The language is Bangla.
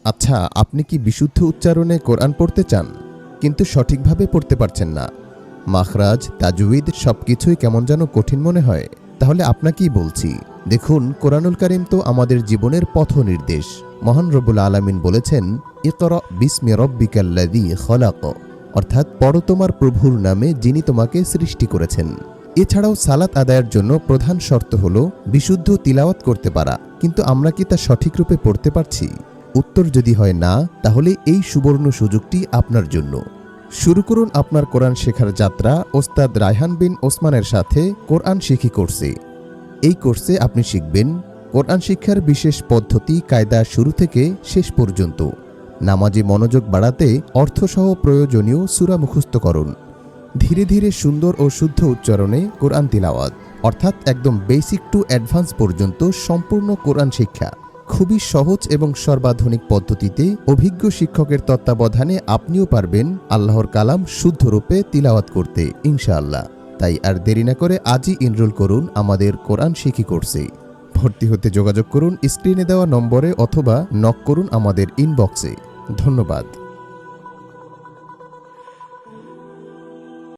আচ্ছা, আপনি কি বিশুদ্ধ উচ্চারণে কোরআন পড়তে চান, কিন্তু সঠিকভাবে পড়তে পারছেন না? মাখরাজ, তাজউইদ সবকিছুই কেমন যেন কঠিন মনে হয়? তাহলে আপনাকেই বলছি, দেখুন, কোরআনুল কারীম তো আমাদের জীবনের পথ নির্দেশ। মহান রব্বুল আলামিন বলেছেন, ইকরা বিসমি রব্বিকাল্লাযী খলাক, অর্থাৎ পড়ো তোমার প্রভুর নামে যিনি তোমাকে সৃষ্টি করেছেন। এছাড়াও সালাত আদায়ের জন্য প্রধান শর্ত হল বিশুদ্ধ তিলাওয়াত করতে পারা, কিন্তু আমরা কি তা সঠিক রূপে পড়তে পারছি? উত্তর যদি হয় না, তাহলে এই সুবর্ণ সুযোগটি আপনার জন্য। শুরু করুন আপনার কোরআন শেখার যাত্রা ওস্তাদ রায়হান বিন ওসমানের সাথে কোরআন শিখি কোর্সে। এই কোর্সে আপনি শিখবেন কোরআন শিক্ষার বিশেষ পদ্ধতি কায়দা শুরু থেকে শেষ পর্যন্ত, নামাজে মনোযোগ বাড়াতে অর্থসহ প্রয়োজনীয় সূরা মুখস্থ করুন, ধীরে ধীরে সুন্দর ও শুদ্ধ উচ্চারণে কোরআন তিলাওয়াত, অর্থাৎ একদম বেসিক টু অ্যাডভান্স পর্যন্ত সম্পূর্ণ কোরআন শিক্ষা খুবই সহজ এবং সর্বাধুনিক পদ্ধতিতে অভিজ্ঞ শিক্ষকের তত্ত্বাবধানে আপনিও পারবেন আল্লাহর কালাম শুদ্ধরূপে তিলাওয়াত করতে ইনশাআল্লাহ। তাই আর দেরি না করে আজই এনরোল করুন আমাদের কোরআন শিখি কোর্সে। ভর্তি হতে যোগাযোগ করুন স্ক্রিনে দেওয়া নম্বরে অথবা নক করুন আমাদের ইনবক্সে। ধন্যবাদ।